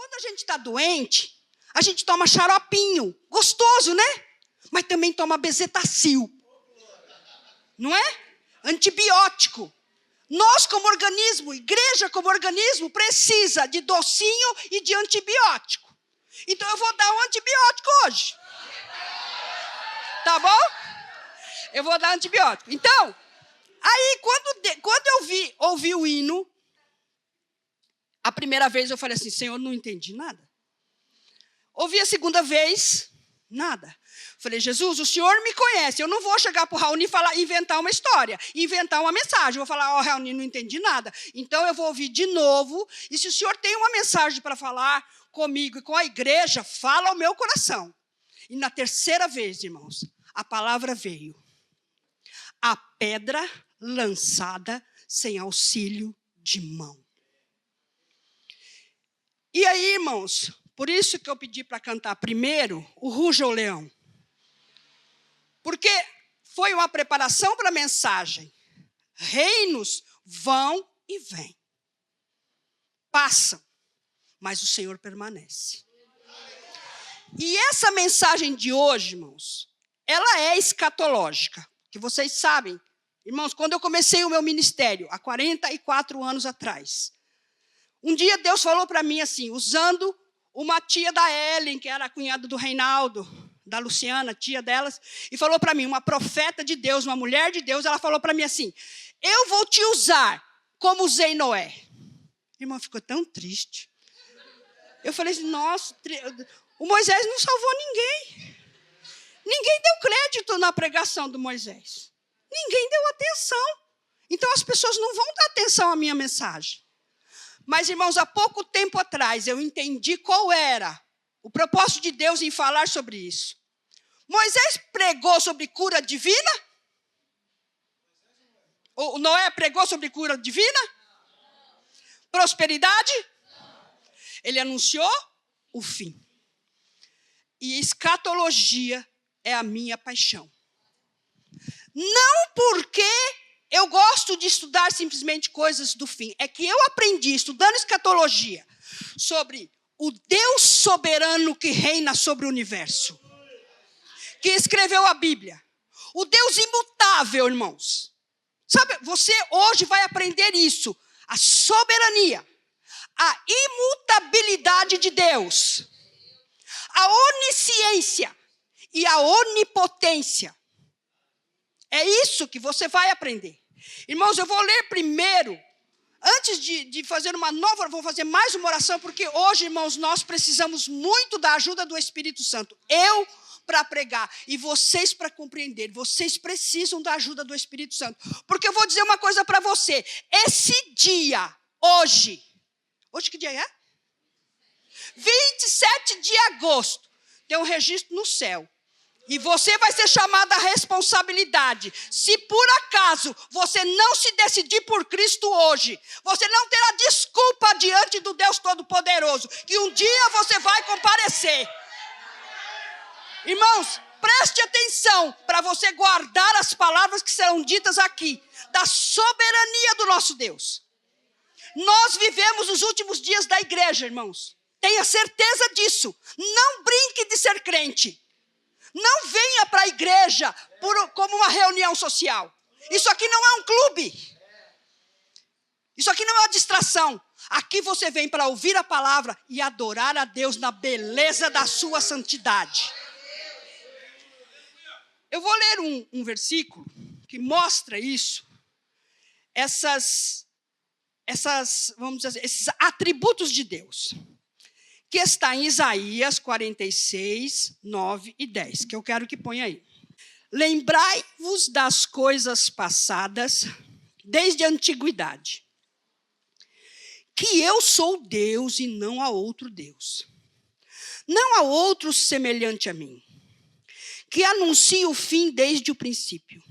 quando a gente está doente, a gente toma xaropinho, gostoso, né? Mas também toma bezetacil, não é? Antibiótico. Nós, como organismo, igreja como organismo, precisa de docinho e de antibiótico. Então, eu vou dar um antibiótico hoje. Tá bom? Eu vou dar antibiótico. Então, aí, quando eu ouvi o hino, a primeira vez eu falei assim, Senhor, não entendi nada. Ouvi a segunda vez, nada. Falei, Jesus, o Senhor me conhece. Eu não vou chegar para o Raoni e inventar uma história, inventar uma mensagem. Eu vou falar, Raoni, não entendi nada. Então, eu vou ouvir de novo. E se o Senhor tem uma mensagem para falar comigo e com a igreja, fala ao meu coração. E na terceira vez, irmãos, a palavra veio. A pedra lançada sem auxílio de mão. E aí, irmãos, por isso que eu pedi para cantar primeiro o Ruja o Leão. Porque foi uma preparação para a mensagem. Reinos vão e vêm. Passam, mas o Senhor permanece. E essa mensagem de hoje, irmãos, ela é escatológica. Que vocês sabem, irmãos, quando eu comecei o meu ministério, há 44 anos atrás, um dia Deus falou para mim assim, usando uma tia da Ellen, que era a cunhada do Reinaldo, da Luciana, tia delas, e falou para mim, uma profeta de Deus, uma mulher de Deus, ela falou para mim assim, eu vou te usar como usei Noé. Irmão, ficou tão triste. Eu falei assim, nossa, o Moisés não salvou ninguém. Ninguém deu crédito na pregação do Moisés. Ninguém deu atenção. Então, as pessoas não vão dar atenção à minha mensagem. Mas, irmãos, há pouco tempo atrás, eu entendi qual era o propósito de Deus em falar sobre isso. Moisés pregou sobre cura divina? O Noé pregou sobre cura divina? Prosperidade? Ele anunciou o fim. E escatologia é a minha paixão. Não porque eu gosto de estudar simplesmente coisas do fim. É que eu aprendi, estudando escatologia, sobre o Deus soberano que reina sobre o universo. Que escreveu a Bíblia. O Deus imutável, irmãos. Sabe, você hoje vai aprender isso. A soberania. A imutabilidade de Deus. A onisciência e a onipotência. É isso que você vai aprender. Irmãos, eu vou ler primeiro, antes de fazer uma nova, vou fazer mais uma oração, porque hoje, irmãos, nós precisamos muito da ajuda do Espírito Santo. Eu para pregar e vocês para compreender. Vocês precisam da ajuda do Espírito Santo. Porque eu vou dizer uma coisa para você. Esse dia, hoje que dia é? 27 de agosto, tem um registro no céu. E você vai ser chamado à responsabilidade. Se por acaso você não se decidir por Cristo hoje, você não terá desculpa diante do Deus Todo-Poderoso, que um dia você vai comparecer. Irmãos, preste atenção para você guardar as palavras que serão ditas aqui, da soberania do nosso Deus. Nós vivemos os últimos dias da igreja, irmãos. Tenha certeza disso. Não brinque de ser crente. Não venha para a igreja como uma reunião social. Isso aqui não é um clube. Isso aqui não é uma distração. Aqui você vem para ouvir a palavra e adorar a Deus na beleza da sua santidade. Eu vou ler um versículo que mostra isso. Vamos dizer, esses atributos de Deus. Que está em Isaías 46, 9 e 10, que eu quero que ponha aí. Lembrai-vos das coisas passadas desde a antiguidade, que eu sou Deus e não há outro Deus. Não há outro semelhante a mim, que anuncio o fim desde o princípio.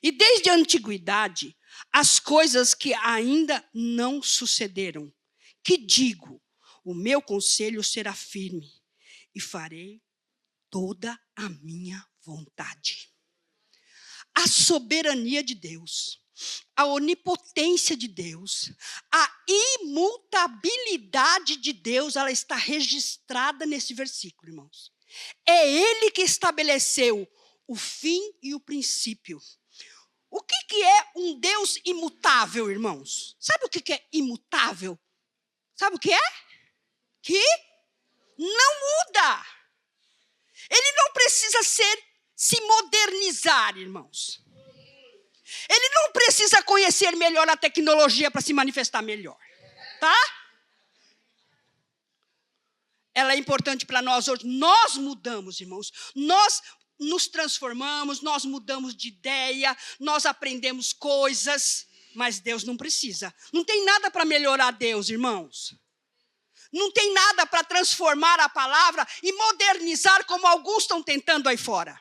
E desde a antiguidade, as coisas que ainda não sucederam, que digo, o meu conselho será firme e farei toda a minha vontade. A soberania de Deus. a onipotência de Deus, a imutabilidade de Deus, ela está registrada nesse versículo, irmãos. É Ele que estabeleceu o fim e o princípio. O que é um Deus imutável, irmãos? Sabe o que é imutável? Sabe o que é? Que não muda. Ele não precisa se modernizar, irmãos. Ele não precisa conhecer melhor a tecnologia para se manifestar melhor, tá? Ela é importante para nós hoje. Nós mudamos, irmãos. Nós nos transformamos, nós mudamos de ideia, nós aprendemos coisas, mas Deus não precisa. Não tem nada para melhorar Deus, irmãos. Não tem nada para transformar a palavra e modernizar como alguns estão tentando aí fora.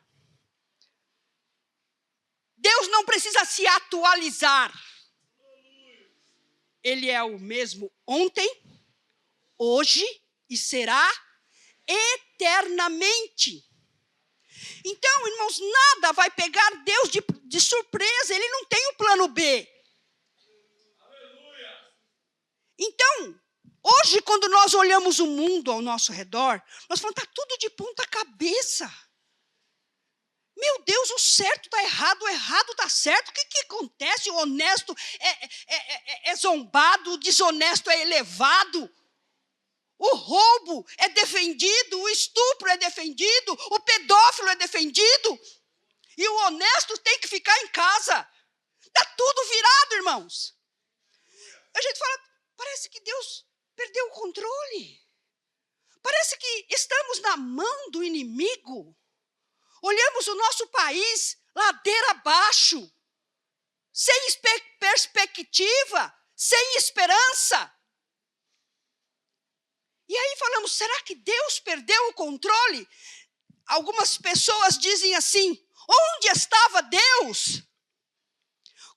Deus não precisa se atualizar. Ele é o mesmo ontem, hoje e será eternamente. Então, irmãos, nada vai pegar Deus de surpresa. Ele não tem o plano B. Então, hoje, quando nós olhamos o mundo ao nosso redor, nós falamos, está tudo de ponta cabeça. Meu Deus, o certo está errado, o errado está certo. O que acontece? O honesto é zombado, o desonesto é elevado. O roubo é defendido, o estupro é defendido, o pedófilo é defendido. E o honesto tem que ficar em casa. Está tudo virado, irmãos. A gente fala, parece que Deus perdeu o controle. Parece que estamos na mão do inimigo. Olhamos o nosso país ladeira abaixo, sem perspectiva, sem esperança. E aí falamos, será que Deus perdeu o controle? Algumas pessoas dizem assim, onde estava Deus?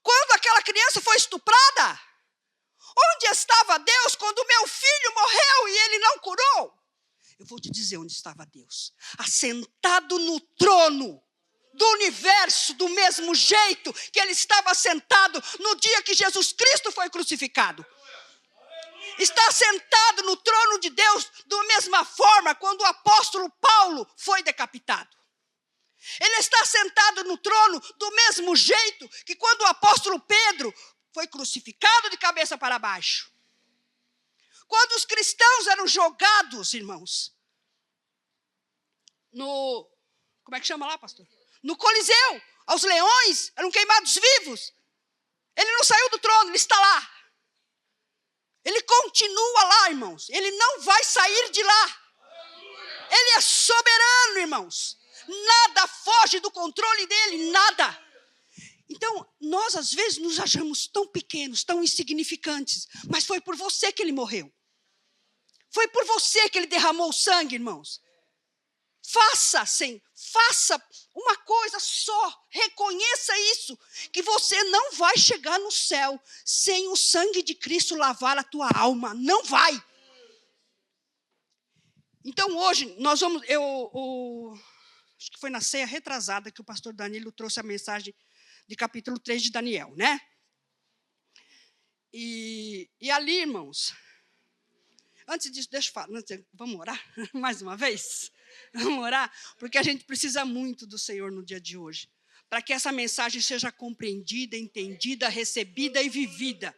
Quando aquela criança foi estuprada? Onde estava Deus quando meu filho morreu e ele não curou? Eu vou te dizer onde estava Deus. Assentado no trono do universo, do mesmo jeito que ele estava sentado no dia que Jesus Cristo foi crucificado. Está sentado no trono de Deus da mesma forma quando o apóstolo Paulo foi decapitado. Ele está sentado no trono do mesmo jeito que quando o apóstolo Pedro foi crucificado de cabeça para baixo. Quando os cristãos eram jogados, irmãos, como é que chama lá, pastor? No Coliseu, aos leões, eram queimados vivos. Ele não saiu do trono, ele está lá. Ele continua lá, irmãos. Ele não vai sair de lá. Ele é soberano, irmãos. Nada foge do controle dele, nada. Então, nós às vezes nos achamos tão pequenos, tão insignificantes. Mas foi por você que ele morreu. Foi por você que ele derramou sangue, irmãos. Faça uma coisa só, reconheça isso, que você não vai chegar no céu sem o sangue de Cristo lavar a tua alma, não vai. Então hoje nós vamos, acho que foi na ceia retrasada que o pastor Danilo trouxe a mensagem de capítulo 3 de Daniel, né? E ali, irmãos, antes disso, deixa eu falar, vamos orar mais uma vez? Vamos orar? Porque a gente precisa muito do Senhor no dia de hoje. Para que essa mensagem seja compreendida, entendida, recebida e vivida.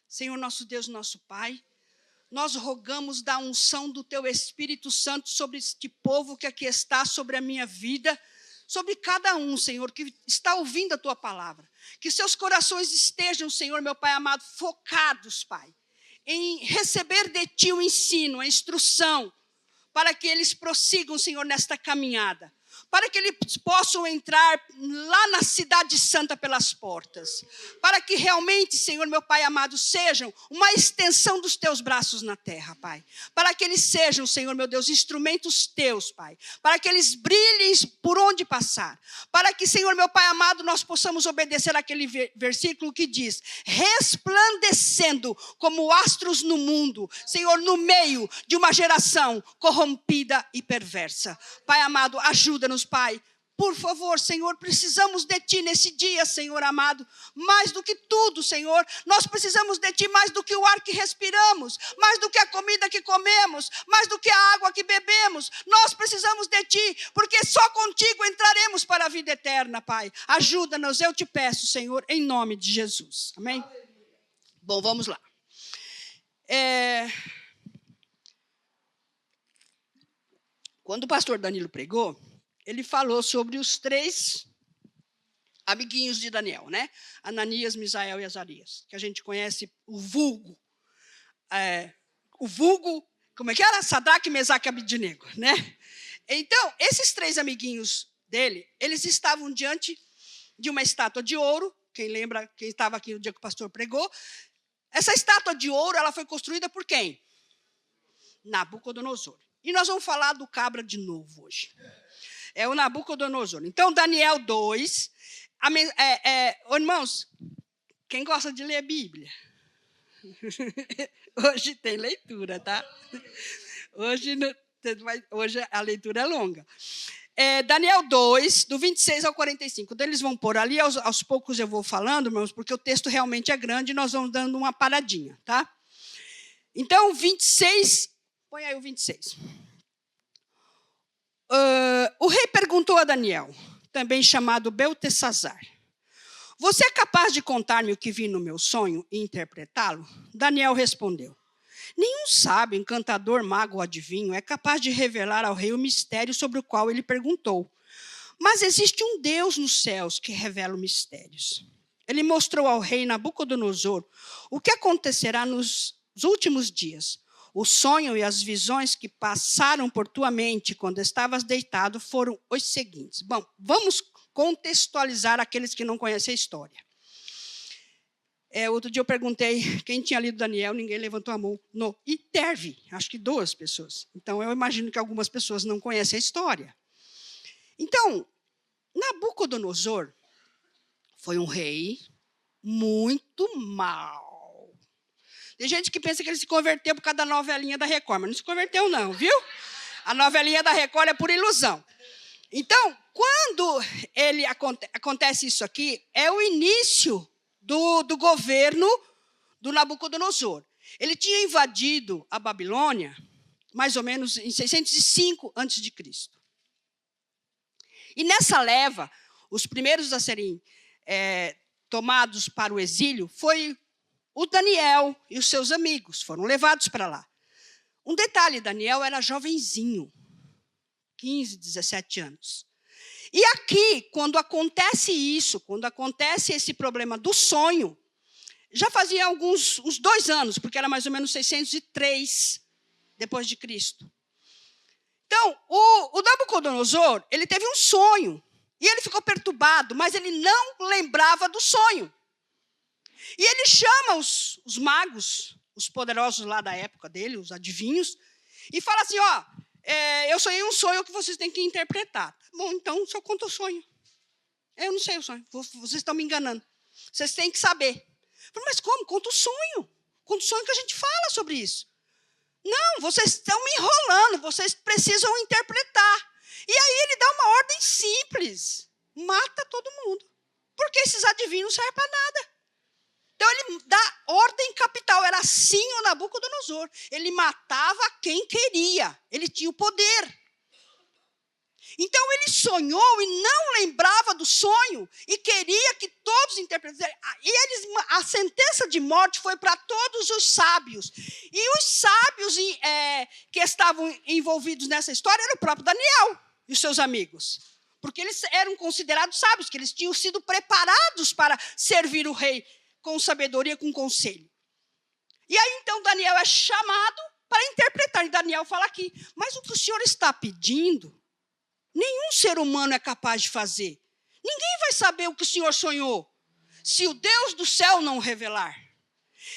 Senhor, nosso Deus, nosso Pai, nós rogamos da unção do Teu Espírito Santo sobre este povo que aqui está, sobre a minha vida, sobre cada um, Senhor, que está ouvindo a Tua palavra. Que seus corações estejam, Senhor, meu Pai amado, focados, Pai, em receber de Ti o ensino, a instrução, para que eles prossigam, Senhor, nesta caminhada. Para que eles possam entrar lá na cidade santa pelas portas. Para que realmente, Senhor, meu Pai amado, sejam uma extensão dos Teus braços na terra, Pai. Para que eles sejam, Senhor, meu Deus, instrumentos Teus, Pai. Para que eles brilhem por onde passar. Para que, Senhor, meu Pai amado, nós possamos obedecer aquele versículo que diz, resplandecendo como astros no mundo, Senhor, no meio de uma geração corrompida e perversa. Pai amado, ajuda-nos, Pai, Por favor, Senhor, precisamos de Ti nesse dia, Senhor amado. Mais do que tudo, Senhor, nós precisamos de Ti mais do que o ar que respiramos, mais do que a comida que comemos, mais do que a água que bebemos. Nós precisamos de Ti, porque só contigo entraremos para a vida eterna, Pai. Ajuda-nos, eu te peço, Senhor, em nome de Jesus. Amém? Bom, vamos lá. Quando o pastor Danilo pregou, ele falou sobre os 3 amiguinhos de Daniel, né? Ananias, Misael e Azarias, que a gente conhece o vulgo. Como é que era? Sadraque, Mesaque e Abednego, né? Então, esses 3 amiguinhos dele, eles estavam diante de uma estátua de ouro. Quem lembra, quem estava aqui no dia que o pastor pregou, essa estátua de ouro, ela foi construída por quem? Nabucodonosor. E nós vamos falar do cabra de novo hoje. É o Nabucodonosor. Então, Daniel 2. Irmãos, quem gosta de ler a Bíblia? Hoje tem leitura, tá? Hoje a leitura é longa. Daniel 2, do 26 ao 45. Então, eles vão pôr ali, aos poucos eu vou falando, irmãos, porque o texto realmente é grande e nós vamos dando uma paradinha, tá? Então, 26, põe aí o 26. O rei perguntou a Daniel, também chamado Beltesazar: você é capaz de contar-me o que vi no meu sonho e interpretá-lo? Daniel respondeu: nenhum sábio, encantador, mago ou adivinho é capaz de revelar ao rei o mistério sobre o qual ele perguntou. Mas existe um Deus nos céus que revela os mistérios. Ele mostrou ao rei Nabucodonosor o que acontecerá nos últimos dias. O sonho e as visões que passaram por tua mente quando estavas deitado foram os seguintes. Bom, vamos contextualizar aqueles que não conhecem a história. Outro dia eu perguntei quem tinha lido Daniel, ninguém levantou a mão. E teve, acho que 2 pessoas. Então, eu imagino que algumas pessoas não conhecem a história. Então, Nabucodonosor foi um rei muito mau. Tem gente que pensa que ele se converteu por causa da novelinha da Record, mas não se converteu não, viu? A novelinha da Record é por ilusão. Então, quando acontece isso aqui, é o início do governo do Nabucodonosor. Ele tinha invadido a Babilônia, mais ou menos em 605 a.C. E nessa leva, os primeiros a serem tomados para o exílio foi o Daniel e os seus amigos, foram levados para lá. Um detalhe, Daniel era jovenzinho, 15, 17 anos. E aqui, quando acontece isso, quando acontece esse problema do sonho, já fazia uns 2 anos, porque era mais ou menos 603 depois de Cristo. Então, o Nabucodonosor, ele teve um sonho, e ele ficou perturbado, mas ele não lembrava do sonho. E ele chama os magos, os poderosos lá da época dele, os adivinhos, e fala assim, eu sonhei um sonho que vocês têm que interpretar. Bom, então, só conta o sonho. Eu não sei o sonho, vocês estão me enganando. Vocês têm que saber. Mas como? Conta o sonho. Conta o sonho que a gente fala sobre isso. Não, vocês estão me enrolando, vocês precisam interpretar. E aí ele dá uma ordem simples. Mata todo mundo. Porque esses adivinhos não servem para nada. Então, ele dá ordem capital. Era assim o Nabucodonosor. Ele matava quem queria. Ele tinha o poder. Então, ele sonhou e não lembrava do sonho. E queria que todos interpretassem. E a sentença de morte foi para todos os sábios. E os sábios que estavam envolvidos nessa história eram o próprio Daniel e os seus amigos. Porque eles eram considerados sábios, que eles tinham sido preparados para servir o rei com sabedoria, com conselho. E aí, então, Daniel é chamado para interpretar. E Daniel fala aqui, mas o que o senhor está pedindo, nenhum ser humano é capaz de fazer. Ninguém vai saber o que o senhor sonhou, se o Deus do céu não revelar.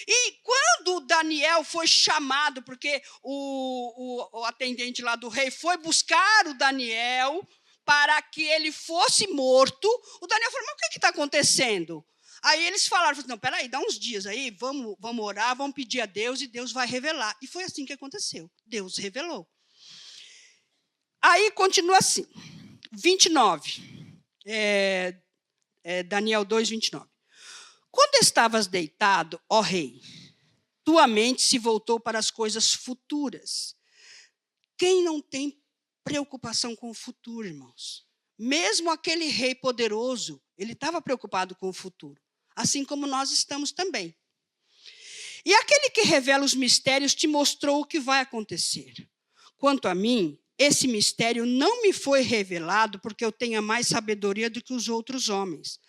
E quando Daniel foi chamado, porque o atendente lá do rei foi buscar o Daniel para que ele fosse morto, o Daniel falou, mas o que está acontecendo? Aí eles falaram, não, peraí, dá uns dias aí, vamos orar, vamos pedir a Deus e Deus vai revelar. E foi assim que aconteceu, Deus revelou. Aí continua assim, 29. Daniel 2, 29. Quando estavas deitado, ó rei, tua mente se voltou para as coisas futuras. Quem não tem preocupação com o futuro, irmãos? Mesmo aquele rei poderoso, ele estava preocupado com o futuro, assim como nós estamos também. E aquele que revela os mistérios te mostrou o que vai acontecer. Quanto a mim, esse mistério não me foi revelado porque eu tenha mais sabedoria do que os outros homens.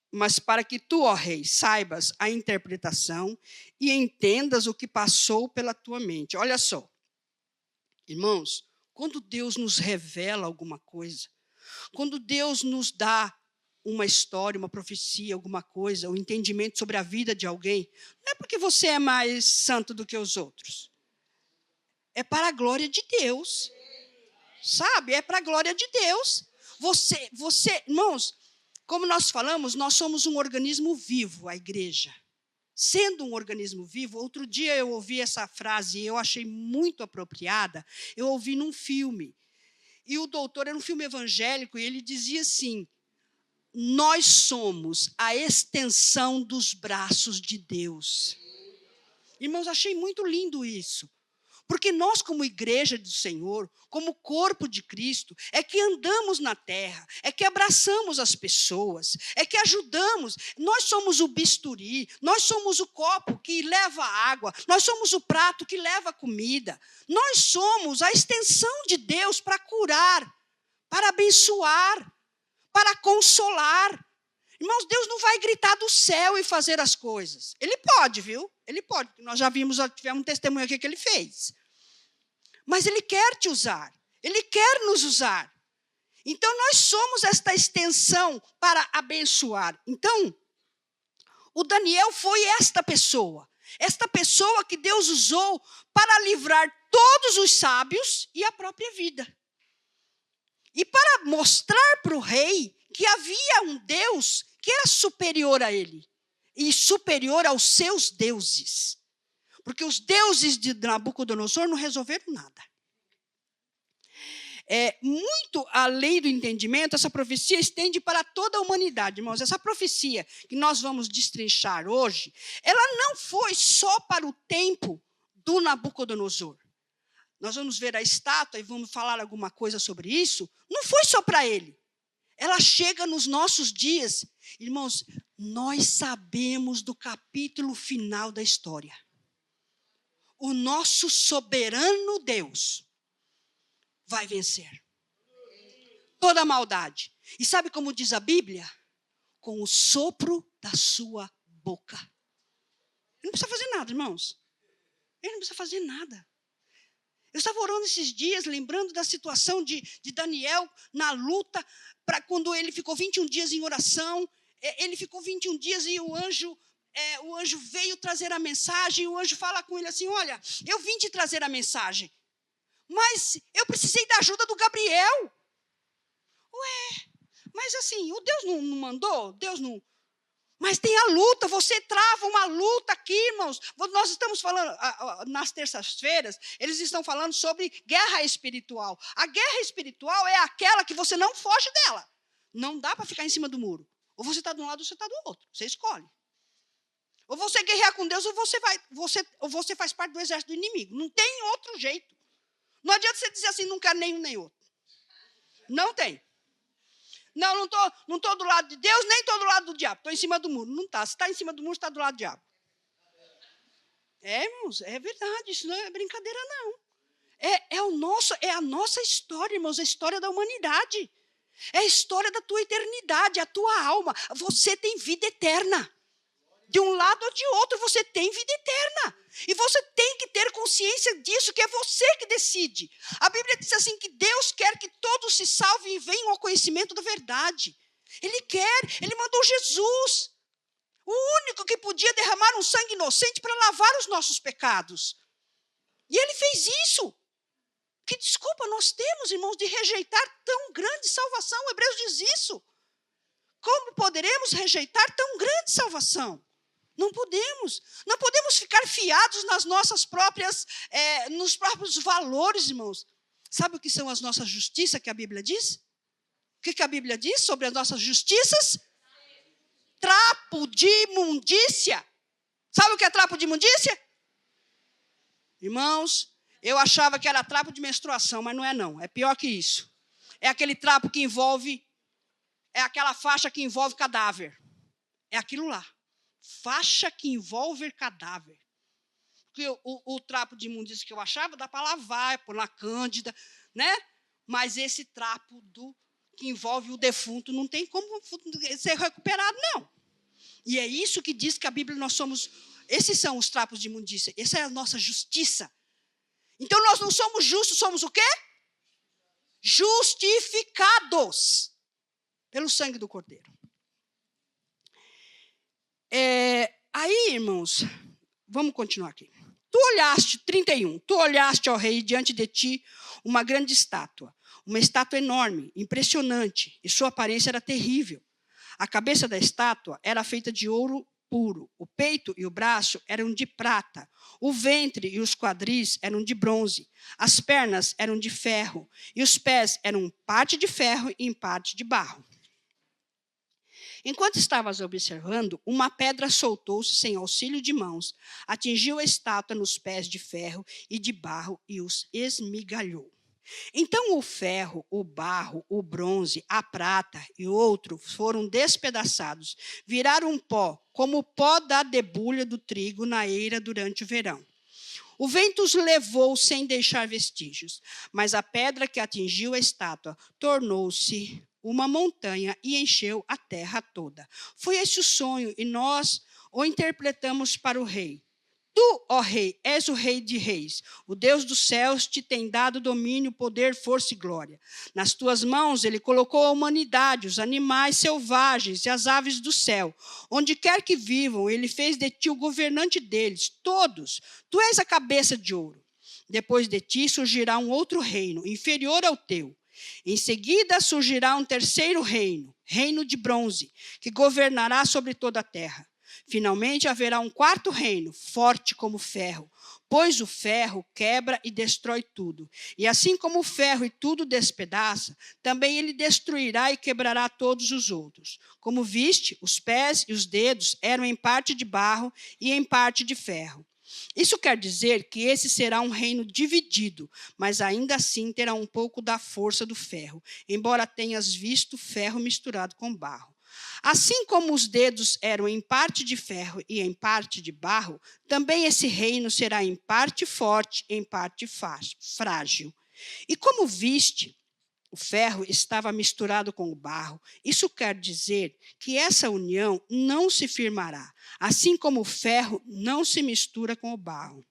Mas para que tu, ó rei, saibas a interpretação e entendas o que passou pela tua mente. Olha só, irmãos, quando Deus nos revela alguma coisa, quando Deus nos dá uma história, uma profecia, alguma coisa, um entendimento sobre a vida de alguém, não é porque você é mais santo do que os outros. É para a glória de Deus. Sabe? É para a glória de Deus. Você, irmãos, como nós falamos, nós somos um organismo vivo, a igreja. Sendo um organismo vivo, outro dia eu ouvi essa frase e eu achei muito apropriada. Eu ouvi num filme. E o doutor era um filme evangélico e ele dizia assim: nós somos a extensão dos braços de Deus. Irmãos, achei muito lindo isso. Porque nós, como igreja do Senhor, como corpo de Cristo, é que andamos na terra, é que abraçamos as pessoas, é que ajudamos. Nós somos o bisturi, nós somos o copo que leva água, nós somos o prato que leva comida. Nós somos a extensão de Deus para curar, para abençoar, para consolar. Irmãos, Deus não vai gritar do céu e fazer as coisas. Ele pode, viu? Ele pode. Nós já tivemos um testemunho aqui que ele fez. Mas ele quer te usar. Ele quer nos usar. Então, nós somos esta extensão para abençoar. Então, o Daniel foi esta pessoa. Esta pessoa que Deus usou para livrar todos os sábios e a própria vida. E para mostrar para o rei que havia um Deus que era superior a ele e superior aos seus deuses. Porque os deuses de Nabucodonosor não resolveram nada. Muito além do entendimento, essa profecia estende para toda a humanidade, irmãos. Essa profecia que nós vamos destrinchar hoje, ela não foi só para o tempo do Nabucodonosor. Nós vamos ver a estátua e vamos falar alguma coisa sobre isso. Não foi só para ele. Ela chega nos nossos dias. Irmãos, nós sabemos do capítulo final da história. O nosso soberano Deus vai vencer toda a maldade. E sabe como diz a Bíblia? Com o sopro da sua boca. Ele não precisa fazer nada, irmãos. Ele não precisa fazer nada. Eu estava orando esses dias, lembrando da situação de Daniel na luta, para quando ele ficou 21 dias em oração. Ele ficou 21 dias e o anjo veio trazer a mensagem. E o anjo fala com ele assim: olha, eu vim te trazer a mensagem, mas eu precisei da ajuda do Gabriel. Mas assim, o Deus não mandou? Deus não... Mas tem a luta, você trava uma luta aqui, irmãos. Nós estamos falando, nas terças-feiras, eles estão falando sobre guerra espiritual. A guerra espiritual é aquela que você não foge dela. Não dá para ficar em cima do muro. Ou você está de um lado ou você está do outro. Você escolhe. Ou você guerrear com Deus ou você faz parte do exército do inimigo. Não tem outro jeito. Não adianta você dizer assim, não quero nenhum nem outro. Não tem. Não estou do lado de Deus, nem estou do lado do diabo. Estou em cima do muro. Não está. Se está em cima do muro, está do lado do diabo. Irmãos, é verdade. Isso não é brincadeira, não. É a nossa história, irmãos. A história da humanidade. É a história da tua eternidade, a tua alma. Você tem vida eterna. De um lado ou de outro, você tem vida eterna. E você tem que ter consciência disso, que é você que decide. A Bíblia diz assim, que Deus quer que todos se salvem e venham ao conhecimento da verdade. Ele mandou Jesus. O único que podia derramar um sangue inocente para lavar os nossos pecados. E ele fez isso. Que desculpa nós temos, irmãos, de rejeitar tão grande salvação? Hebreus diz isso. Como poderemos rejeitar tão grande salvação? Não podemos. Não podemos ficar fiados nas nossas próprias, nos próprios valores, irmãos. Sabe o que são as nossas justiças que a Bíblia diz? que a Bíblia diz sobre as nossas justiças? Trapo de imundícia. Sabe o que é trapo de imundícia? Irmãos, eu achava que era trapo de menstruação, mas não é não. É pior que isso. É aquele trapo que envolve, é aquela faixa que envolve cadáver. É aquilo lá. Faixa que envolve cadáver. Porque o trapo de imundícia que eu achava, dá para lavar, pôr na cândida, né? Mas esse trapo que envolve o defunto não tem como ser recuperado, não. E é isso que diz que a Bíblia nós somos. Esses são os trapos de imundícia. Essa é a nossa justiça. Então nós não somos justos, somos o quê? Justificados pelo sangue do Cordeiro. Aí, irmãos, vamos continuar aqui. Tu olhaste, 31, tu olhaste, ó rei, diante de ti uma grande estátua, uma estátua enorme, impressionante, e sua aparência era terrível. A cabeça da estátua era feita de ouro puro, o peito e o braço eram de prata, o ventre e os quadris eram de bronze, as pernas eram de ferro, e os pés eram parte de ferro e em parte de barro. Enquanto estavas observando, uma pedra soltou-se sem auxílio de mãos, atingiu a estátua nos pés de ferro e de barro e os esmigalhou. Então o ferro, o barro, o bronze, a prata e outro foram despedaçados, viraram pó, como o pó da debulha do trigo na eira durante o verão. O vento os levou sem deixar vestígios, mas a pedra que atingiu a estátua tornou-se uma montanha e encheu a terra toda. Foi esse o sonho, e nós o interpretamos para o rei. Tu, ó rei, és o rei de reis. O Deus dos céus te tem dado domínio, poder, força e glória. Nas tuas mãos ele colocou a humanidade, os animais selvagens e as aves do céu. Onde quer que vivam, ele fez de ti o governante deles, todos. Tu és a cabeça de ouro. Depois de ti surgirá um outro reino, inferior ao teu. Em seguida surgirá um terceiro reino, reino de bronze, que governará sobre toda a terra. Finalmente haverá um quarto reino, forte como ferro, pois o ferro quebra e destrói tudo. E assim como o ferro e tudo despedaça, também ele destruirá e quebrará todos os outros. Como viste, os pés e os dedos eram em parte de barro e em parte de ferro. Isso quer dizer que esse será um reino dividido, mas ainda assim terá um pouco da força do ferro, embora tenhas visto ferro misturado com barro. Assim como os dedos eram em parte de ferro e em parte de barro, também esse reino será em parte forte e em parte frágil. E como viste, o ferro estava misturado com o barro. Isso quer dizer que essa união não se firmará, assim como o ferro não se mistura com o barro.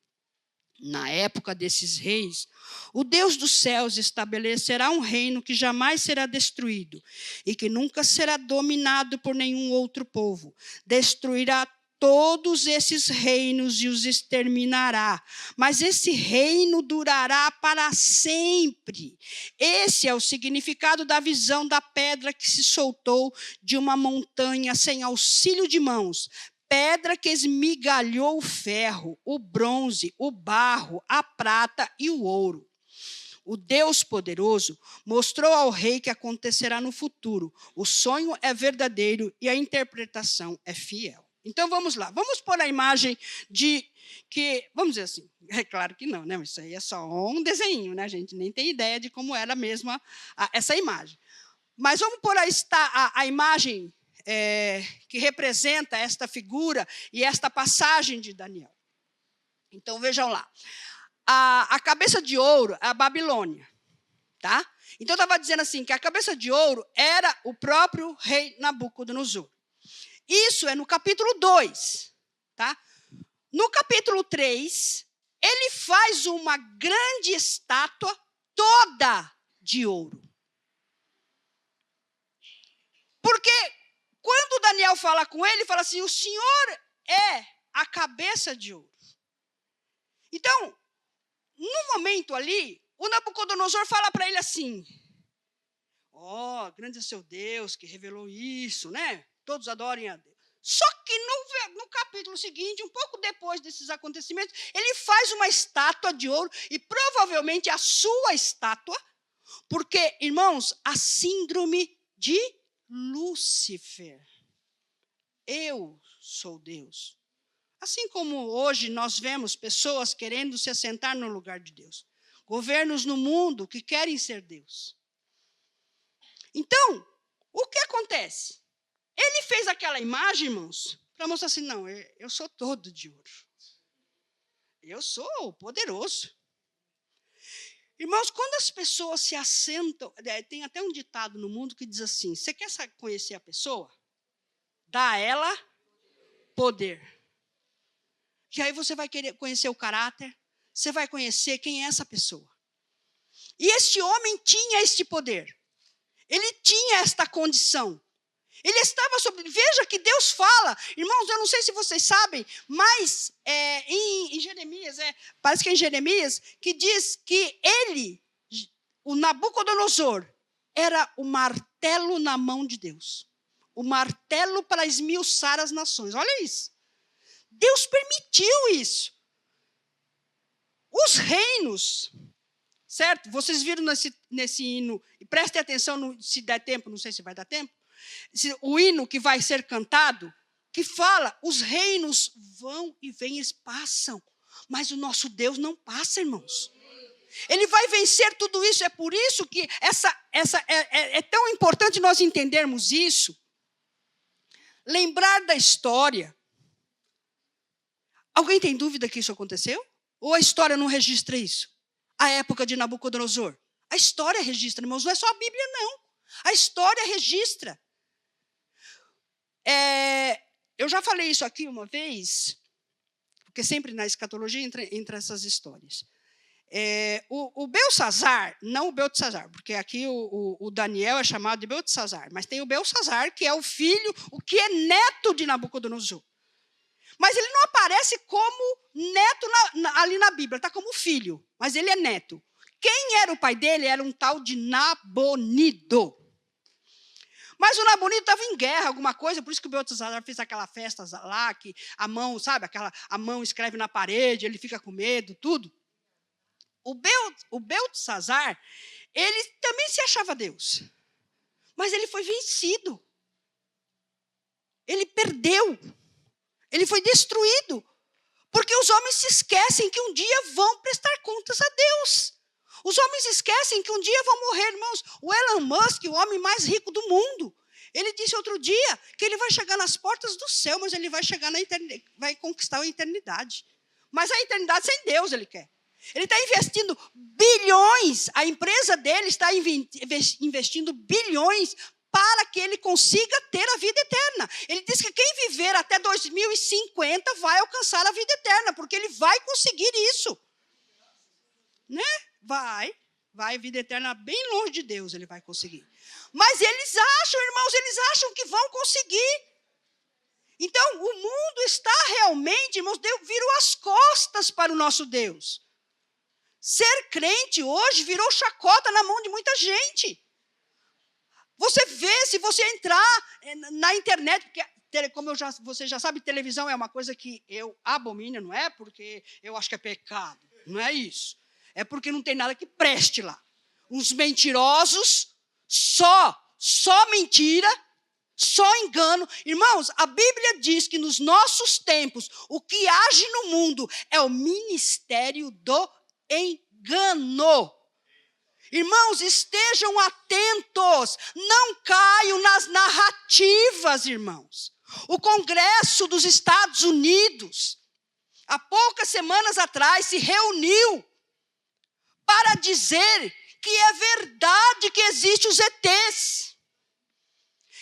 Na época desses reis, o Deus dos céus estabelecerá um reino que jamais será destruído e que nunca será dominado por nenhum outro povo. Destruirá todos esses reinos e os exterminará, mas esse reino durará para sempre. Esse é o significado da visão da pedra que se soltou de uma montanha sem auxílio de mãos. Pedra que esmigalhou o ferro, o bronze, o barro, a prata e o ouro. O Deus poderoso mostrou ao rei que acontecerá no futuro. O sonho é verdadeiro e a interpretação é fiel. Então vamos lá, vamos pôr a imagem de que, vamos dizer assim, é claro que não, né? Mas isso aí é só um desenho, né? A gente nem tem ideia de como era mesmo essa imagem. Mas vamos pôr a imagem que representa esta figura e esta passagem de Daniel. Então, vejam lá. A cabeça de ouro é a Babilônia. Tá? Então, eu estava dizendo assim, que a cabeça de ouro era o próprio rei Nabucodonosor. Isso é no capítulo 2. Tá? No capítulo 3, ele faz uma grande estátua toda de ouro. Porque quando Daniel fala com ele fala assim, o Senhor é a cabeça de ouro. Então, no momento ali, o Nabucodonosor fala para ele assim, grande é seu Deus que revelou isso, né? Todos adorem a Deus. Só que no capítulo seguinte, um pouco depois desses acontecimentos, ele faz uma estátua de ouro, e provavelmente a sua estátua, porque, irmãos, a síndrome de Lúcifer. Eu sou Deus. Assim como hoje nós vemos pessoas querendo se assentar no lugar de Deus. Governos no mundo que querem ser Deus. Então, o que acontece? Ele fez aquela imagem, irmãos, para mostrar assim, não, eu sou todo de ouro. Eu sou poderoso. Irmãos, quando as pessoas se assentam, tem até um ditado no mundo que diz assim, você quer conhecer a pessoa? Dá a ela poder. E aí você vai querer conhecer o caráter, você vai conhecer quem é essa pessoa. E este homem tinha este poder. Ele tinha esta condição. Ele estava sobre... Veja que Deus fala. Irmãos, eu não sei se vocês sabem, mas em Jeremias, parece que é em Jeremias, que diz que ele, o Nabucodonosor, era o martelo na mão de Deus. O martelo para esmiuçar as nações. Olha isso. Deus permitiu isso. Os reinos, certo? Vocês viram nesse hino, e prestem atenção, se der tempo, não sei se vai dar tempo, o hino que vai ser cantado, que fala, os reinos vão e vêm, eles passam, mas o nosso Deus não passa, irmãos. Ele vai vencer tudo isso, é por isso que é tão importante nós entendermos isso, lembrar da história. Alguém tem dúvida que isso aconteceu? Ou a história não registra isso? A época de Nabucodonosor. A história registra, irmãos, não é só a Bíblia, não. A história registra. Eu já falei isso aqui uma vez, porque sempre na escatologia entra essas histórias. O Belsazar, não o Beltesazar, porque aqui o Daniel é chamado de Beltesazar, mas tem o Belsazar, que é o filho, o que é neto de Nabucodonosor. Mas ele não aparece como neto ali na Bíblia, está como filho, mas ele é neto. Quem era o pai dele era um tal de Nabonido. Mas o Nabonido estava em guerra, alguma coisa, por isso que o Beltesazar fez aquela festa lá, que a mão, sabe, a mão escreve na parede, ele fica com medo, tudo. O Beltesazar, ele também se achava Deus, mas ele foi vencido. Ele perdeu. Ele foi destruído. Porque os homens se esquecem que um dia vão prestar contas a Deus. Os homens esquecem que um dia vão morrer, irmãos. O Elon Musk, o homem mais rico do mundo, ele disse outro dia que ele vai chegar nas portas do céu, mas ele vai chegar na eternidade, vai conquistar a eternidade. Mas a eternidade sem Deus ele quer. Ele está investindo bilhões, a empresa dele está investindo bilhões para que ele consiga ter a vida eterna. Ele diz que quem viver até 2050 vai alcançar a vida eterna, porque ele vai conseguir isso. Né? Vai, a vida eterna bem longe de Deus ele vai conseguir. Mas eles acham, irmãos, que vão conseguir. Então, o mundo está realmente, irmãos, virou as costas para o nosso Deus. Ser crente hoje virou chacota na mão de muita gente. Você vê, se você entrar na internet, porque, como você já sabe, televisão é uma coisa que eu abomino, não é porque eu acho que é pecado, não é isso. É porque não tem nada que preste lá. Uns mentirosos, só mentira, só engano. Irmãos, a Bíblia diz que nos nossos tempos, o que age no mundo é o ministério do engano. Irmãos, estejam atentos, não caiam nas narrativas, irmãos. O Congresso dos Estados Unidos, há poucas semanas atrás, se reuniu para dizer que é verdade que existem os ETs,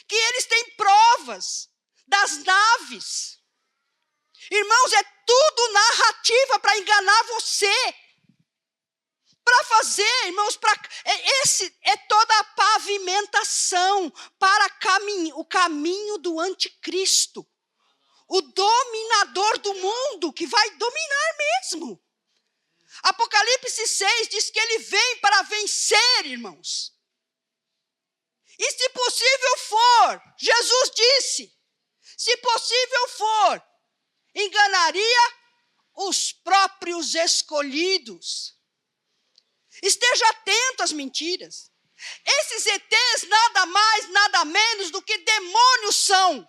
que eles têm provas das naves. Irmãos, é tudo narrativa para enganar você. Para fazer, irmãos, esse é toda a pavimentação para o caminho do anticristo. O dominador do mundo, que vai dominar mesmo. Apocalipse 6 diz que ele vem para vencer, irmãos. E se possível for, Jesus disse, se possível for, enganaria os próprios escolhidos. Esteja atento às mentiras. Esses ETs nada mais, nada menos do que demônios são.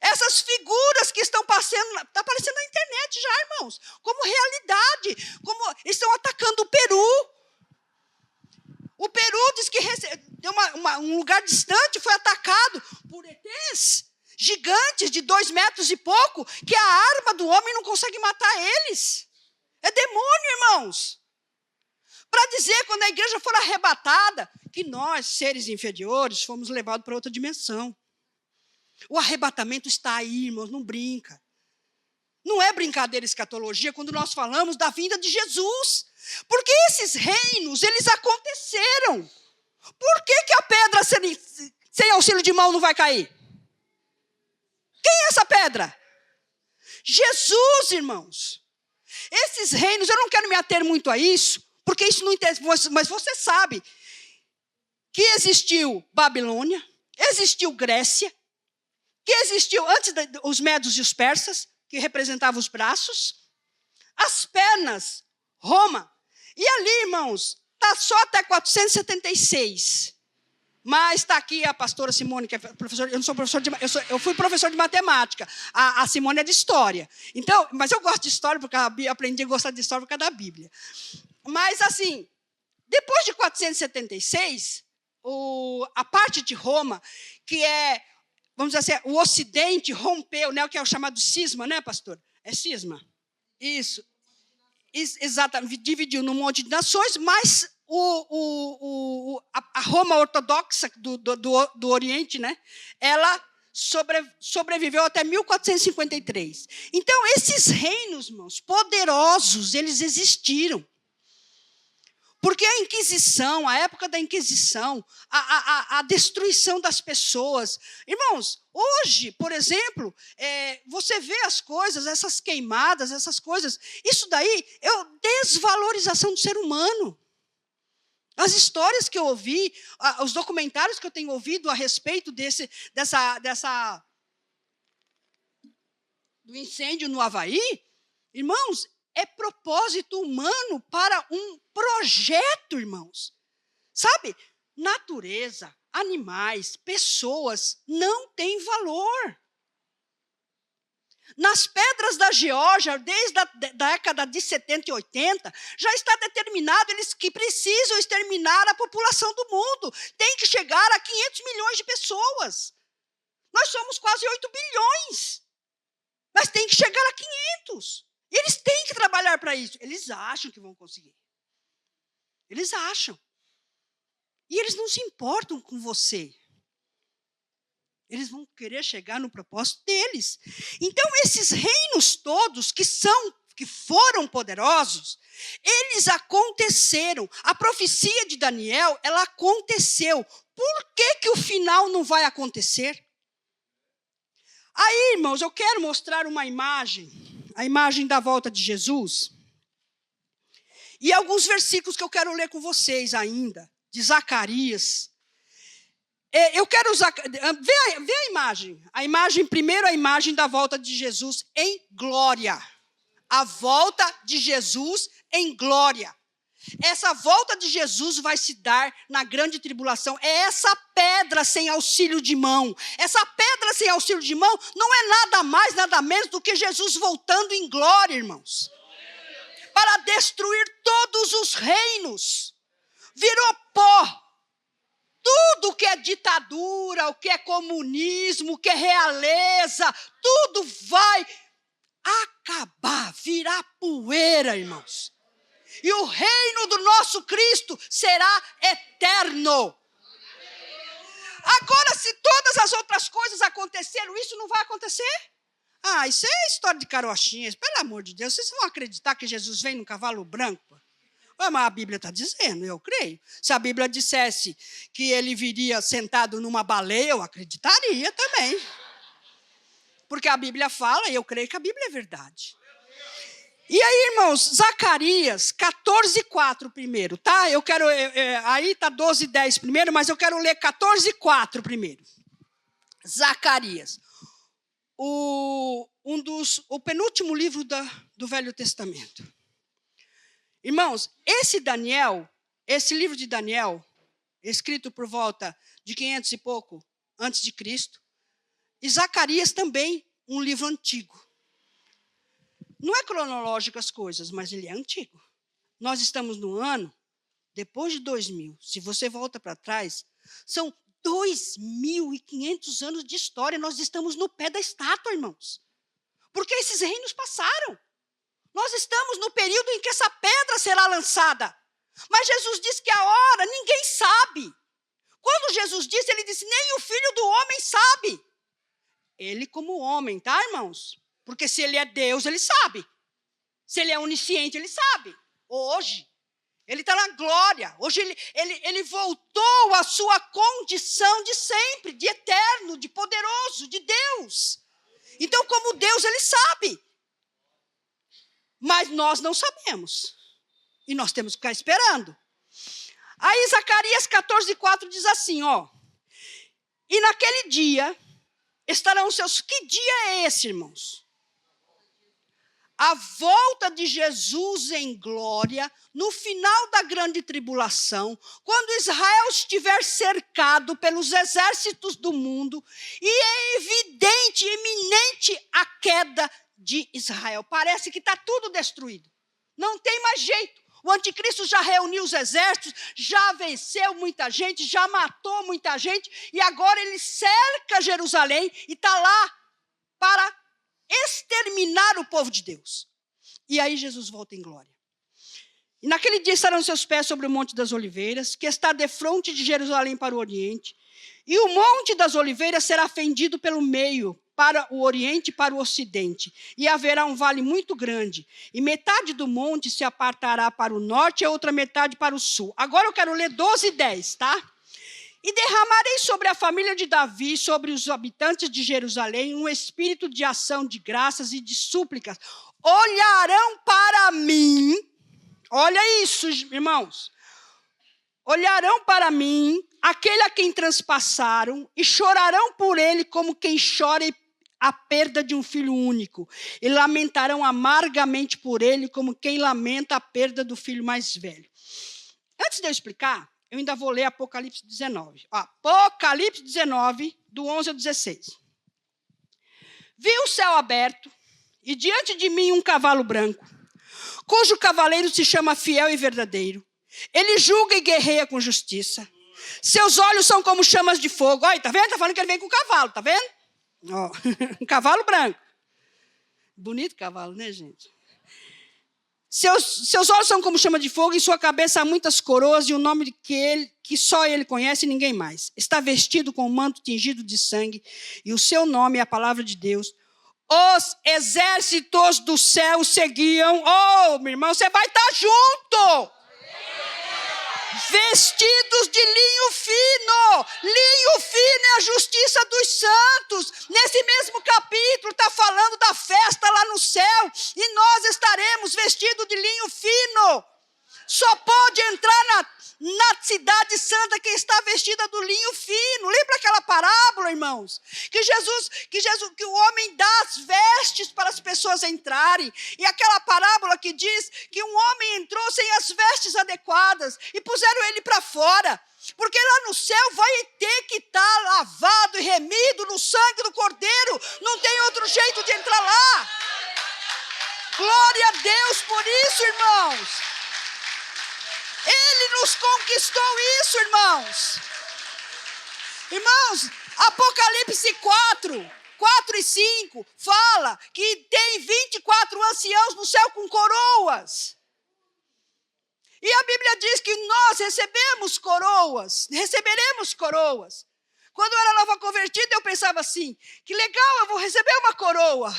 Essas figuras que estão está aparecendo na internet já, irmãos, como realidade, como estão atacando o Peru. O Peru diz que um lugar distante foi atacado por ETs gigantes de 2 metros e pouco, que a arma do homem não consegue matar eles. É demônio, irmãos. Para dizer, quando a igreja for arrebatada, que nós, seres inferiores, fomos levados para outra dimensão. O arrebatamento está aí, irmãos, não brinca. Não é brincadeira escatologia quando nós falamos da vinda de Jesus. Porque esses reinos, eles aconteceram. Por que a pedra sem auxílio de mão não vai cair? Quem é essa pedra? Jesus, irmãos. Esses reinos, eu não quero me ater muito a isso, porque isso não interessa, mas você sabe que existiu Babilônia, existiu Grécia, que existiu antes os medos e os persas, que representavam os braços, as pernas, Roma. E ali, irmãos, está só até 476. Mas está aqui a pastora Simone, que é professora. Eu não sou professor eu fui professor de matemática. A Simone é de história. Então, mas eu gosto de história, porque eu aprendi a gostar de história por causa da Bíblia. Mas, assim, depois de 476, a parte de Roma, que é, vamos dizer assim, o Ocidente rompeu, né, o que é o chamado cisma, né, pastor? É cisma? Isso. Exatamente, dividiu num monte de nações, mas a Roma ortodoxa do Oriente, né, ela sobreviveu até 1453. Então, esses reinos, irmãos, poderosos, eles existiram. Porque a Inquisição, a época da Inquisição, a destruição das pessoas. Irmãos, hoje, por exemplo, você vê as coisas, essas queimadas, essas coisas, isso daí é a desvalorização do ser humano. As histórias que eu ouvi, os documentários que eu tenho ouvido a respeito do incêndio no Havaí, irmãos, é propósito humano para um projeto, irmãos. Sabe? Natureza, animais, pessoas não têm valor. Nas pedras da Geórgia, desde a década de 70 e 80, já está determinado que precisam exterminar a população do mundo. Tem que chegar a 500 milhões de pessoas. Nós somos quase 8 bilhões. Mas tem que chegar a 500. E eles têm que trabalhar para isso. Eles acham que vão conseguir. Eles acham. E eles não se importam com você. Eles vão querer chegar no propósito deles. Então, esses reinos todos que foram poderosos, eles aconteceram. A profecia de Daniel, ela aconteceu. Por que o final não vai acontecer? Aí, irmãos, eu quero mostrar uma imagem, a imagem da volta de Jesus. E alguns versículos que eu quero ler com vocês ainda, de Zacarias. Eu quero usar. Vê a imagem. A imagem, primeiro, a imagem da volta de Jesus em glória. A volta de Jesus em glória. Essa volta de Jesus vai se dar na grande tribulação. É essa pedra sem auxílio de mão. Essa pedra sem auxílio de mão não é nada mais, nada menos do que Jesus voltando em glória, irmãos. Para destruir todos os reinos. Virou pó. Tudo que é ditadura, o que é comunismo, o que é realeza, tudo vai acabar, virar poeira, irmãos. E o reino do nosso Cristo será eterno. Agora, se todas as outras coisas aconteceram, isso não vai acontecer? Ah, isso é história de carochinhas. Pelo amor de Deus, vocês vão acreditar que Jesus vem num cavalo branco? Mas a Bíblia está dizendo, eu creio. Se a Bíblia dissesse que ele viria sentado numa baleia, eu acreditaria também. Porque a Bíblia fala, e eu creio que a Bíblia é verdade. E aí, irmãos, Zacarias 14:4 primeiro, tá? Eu quero, aí está 12:10 primeiro, mas eu quero ler 14:4 primeiro. Zacarias, o penúltimo livro do Velho Testamento. Irmãos, esse livro de Daniel, escrito por volta de 500 e pouco antes de Cristo. E Zacarias também, um livro antigo. Não é cronológico as coisas, mas ele é antigo. Nós estamos no ano, depois de 2000. Se você volta para trás, são 2.500 anos de história. Nós estamos no pé da estátua, irmãos. Porque esses reinos passaram. Nós estamos no período em que essa pedra será lançada. Mas Jesus disse que a hora ninguém sabe. Quando Jesus disse, ele disse, nem o Filho do Homem sabe. Ele como homem, tá, irmãos? Porque se ele é Deus, ele sabe. Se ele é onisciente, ele sabe. Hoje, ele está na glória. Hoje ele voltou à sua condição de sempre, de eterno, de poderoso, de Deus. Então, como Deus, ele sabe. Mas nós não sabemos. E nós temos que ficar esperando. Aí Zacarias 14:4 diz assim, ó. E naquele dia estarão os seus... Que dia é esse, irmãos? A volta de Jesus em glória, no final da grande tribulação, quando Israel estiver cercado pelos exércitos do mundo, e é evidente, iminente a queda de Israel. Parece que está tudo destruído. Não tem mais jeito. O anticristo já reuniu os exércitos, já venceu muita gente, já matou muita gente, e agora ele cerca Jerusalém e está lá para exterminar o povo de Deus. E aí Jesus volta em glória. E naquele dia estarão seus pés sobre o Monte das Oliveiras, que está defronte de Jerusalém para o Oriente, e o Monte das Oliveiras será fendido pelo meio, para o Oriente e para o Ocidente, e haverá um vale muito grande, e metade do monte se apartará para o norte e a outra metade para o sul. Agora eu quero ler 12:10, tá? E derramarei sobre a família de Davi, sobre os habitantes de Jerusalém, um espírito de ação de graças e de súplicas. Olharão para mim, olha isso, irmãos. Olharão para mim, aquele a quem transpassaram, e chorarão por ele como quem chora a perda de um filho único, e lamentarão amargamente por ele como quem lamenta a perda do filho mais velho. Antes de eu explicar, eu ainda vou ler Apocalipse 19. Apocalipse 19, do 11 ao 16. Vi o céu aberto, e diante de mim um cavalo branco, cujo cavaleiro se chama Fiel e Verdadeiro. Ele julga e guerreia com justiça. Seus olhos são como chamas de fogo. Olha, tá vendo? Tá falando que ele vem com cavalo, tá vendo? Ó, um cavalo branco. Bonito cavalo, né, gente? Seus olhos são como chama de fogo, em sua cabeça há muitas coroas, e o nome que só ele conhece e ninguém mais. Está vestido com um manto tingido de sangue, e o seu nome é a palavra de Deus. Os exércitos do céu seguiam. Oh, meu irmão, você vai estar junto. Vestidos de linho fino. Linho fino é a justiça dos santos. Nesse mesmo capítulo está falando da festa lá no céu. E nós estaremos vestidos de linho fino. Só pode entrar na cidade santa quem está vestida do linho fino. Lembra aquela parábola, irmãos? Que o homem dá as vestes para as pessoas entrarem. E aquela parábola que diz que um homem entrou sem as vestes adequadas e puseram ele para fora. Porque lá no céu vai ter que estar lavado e remido no sangue do Cordeiro. Não tem outro jeito de entrar lá. Glória a Deus por isso, irmãos. Ele nos conquistou isso, irmãos. Irmãos, Apocalipse 4 e 5, fala que tem 24 anciãos no céu com coroas. E a Bíblia diz que nós receberemos coroas. Quando eu era nova convertida, eu pensava assim, que legal, eu vou receber uma coroa.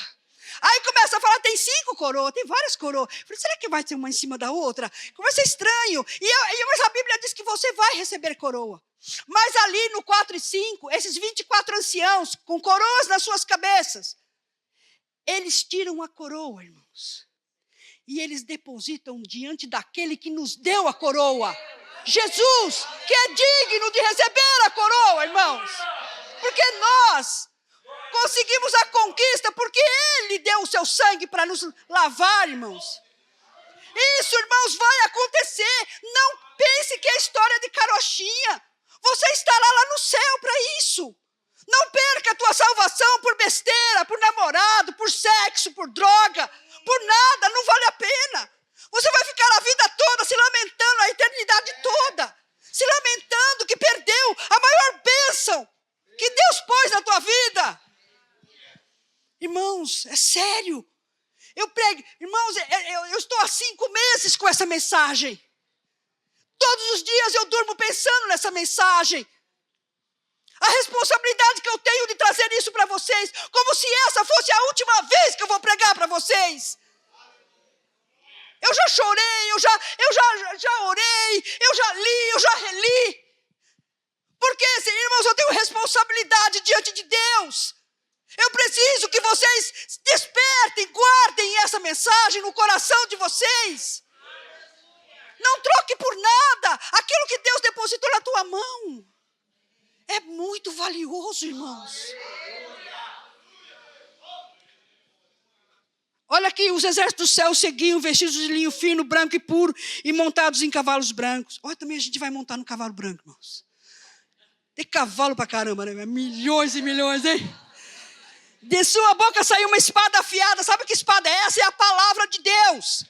Aí começa a falar, tem 5 coroas, tem várias coroas. Eu falei, será que vai ter uma em cima da outra? Começa estranho. Mas a Bíblia diz que você vai receber coroa. Mas ali no 4 e 5, esses 24 anciãos com coroas nas suas cabeças, eles tiram a coroa, irmãos. E eles depositam diante daquele que nos deu a coroa. Jesus, que é digno de receber a coroa, irmãos. Porque nós conseguimos a conquista porque Ele deu o seu sangue para nos lavar, irmãos. Isso, irmãos, vai acontecer. Não pense que é história de carochinha. sério. Eu prego, irmãos, eu estou há 5 meses com essa mensagem. Todos os dias eu durmo pensando nessa mensagem. A responsabilidade que eu tenho de trazer isso para vocês, como se essa fosse a última vez que eu vou pregar para vocês. Eu já chorei, eu já orei, eu já li, eu já reli. Porque, irmãos, eu tenho responsabilidade diante de Deus. Eu preciso que vocês despertem, guardem essa mensagem no coração de vocês. Não troque por nada aquilo que Deus depositou na tua mão. É muito valioso, irmãos. Olha aqui, os exércitos do céu seguiam vestidos de linho fino, branco e puro, e montados em cavalos brancos. Olha, também a gente vai montar no cavalo branco, irmãos. Tem cavalo pra caramba, né? Milhões e milhões, hein? De sua boca saiu uma espada afiada. Sabe que espada é essa? É a palavra de Deus.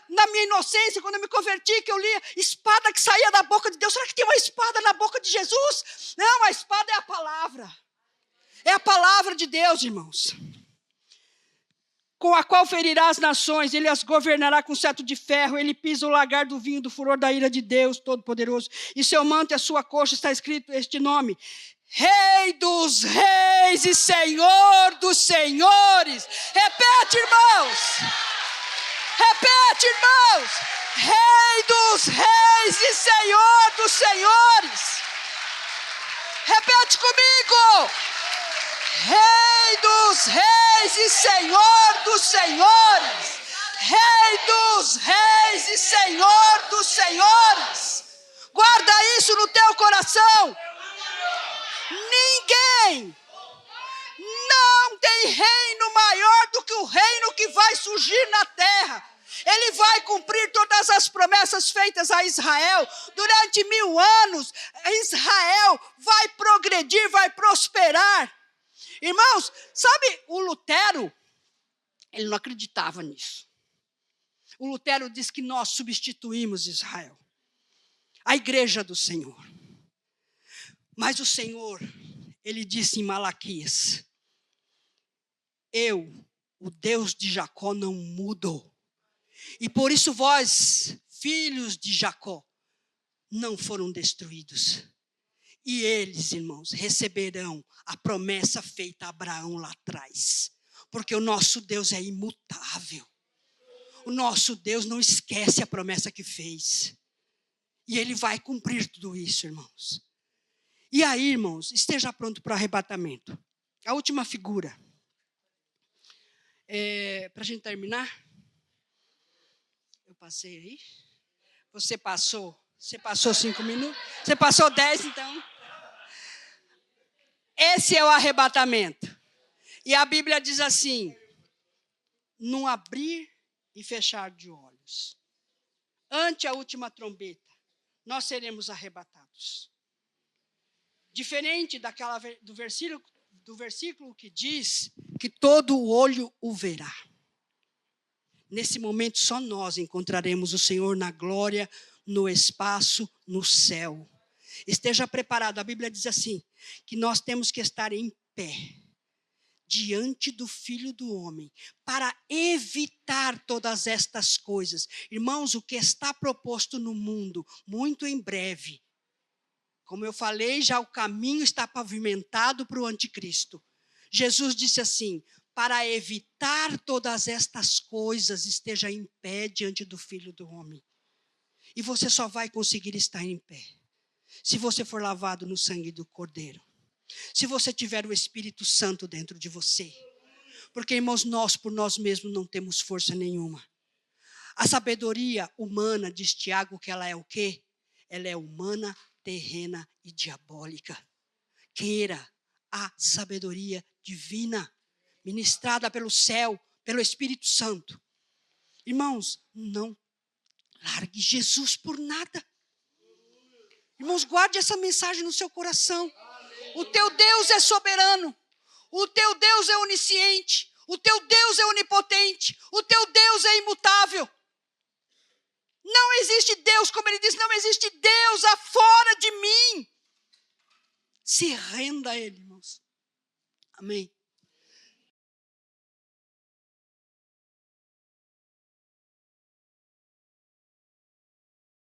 Na minha inocência, quando eu me converti, que eu lia espada que saía da boca de Deus. Será que tem uma espada na boca de Jesus? Não, a espada é a palavra. É a palavra de Deus, irmãos. Com a qual ferirá as nações, ele as governará com cetro de ferro, ele pisa o lagar do vinho do furor da ira de Deus Todo-Poderoso. E seu manto e a sua coxa está escrito este nome: Rei dos reis e Senhor dos senhores. Repete, irmãos. Repete, irmãos. Rei dos reis e Senhor dos senhores. Repete comigo. Rei dos reis e Senhor dos senhores. Rei dos reis e Senhor dos senhores. Guarda isso no teu coração. Ninguém não tem reino maior do que o reino que vai surgir na terra. Ele vai cumprir todas as promessas feitas a Israel. Durante 1000 anos, Israel vai progredir, vai prosperar. Irmãos, sabe, o Lutero, ele não acreditava nisso. O Lutero diz que nós substituímos Israel, a igreja do Senhor. Mas o Senhor, ele disse em Malaquias: eu, o Deus de Jacó, não mudo. E por isso vós, filhos de Jacó, não foram destruídos. E eles, irmãos, receberão a promessa feita a Abraão lá atrás. Porque o nosso Deus é imutável. O nosso Deus não esquece a promessa que fez. E ele vai cumprir tudo isso, irmãos. E aí, irmãos, esteja pronto para o arrebatamento. A última figura. Para a gente terminar. Eu passei aí. Você passou 5 minutos. Você passou 10, então. Esse é o arrebatamento. E a Bíblia diz assim: num abrir e fechar de olhos, ante a última trombeta, nós seremos arrebatados. Diferente do versículo que diz que todo o olho o verá. Nesse momento só nós encontraremos o Senhor na glória, no espaço, no céu. Esteja preparado. A Bíblia diz assim, que nós temos que estar em pé diante do Filho do Homem para evitar todas estas coisas. Irmãos, o que está proposto no mundo, muito em breve, como eu falei, já o caminho está pavimentado para o anticristo. Jesus disse assim: para evitar todas estas coisas, esteja em pé diante do Filho do Homem. E você só vai conseguir estar em pé se você for lavado no sangue do Cordeiro. Se você tiver o Espírito Santo dentro de você. Porque, irmãos, nós por nós mesmos não temos força nenhuma. A sabedoria humana, diz Tiago, que ela é o quê? Ela é humana, terrena e diabólica. Queira a sabedoria divina, ministrada pelo céu, pelo Espírito Santo. Irmãos, não largue Jesus por nada. Irmãos, guarde essa mensagem no seu coração. O teu Deus é soberano. O teu Deus é onisciente. O teu Deus é onipotente. O teu Deus é imutável. Não existe Deus, como ele diz, não existe Deus afora de mim. Se renda a ele, irmãos. Amém.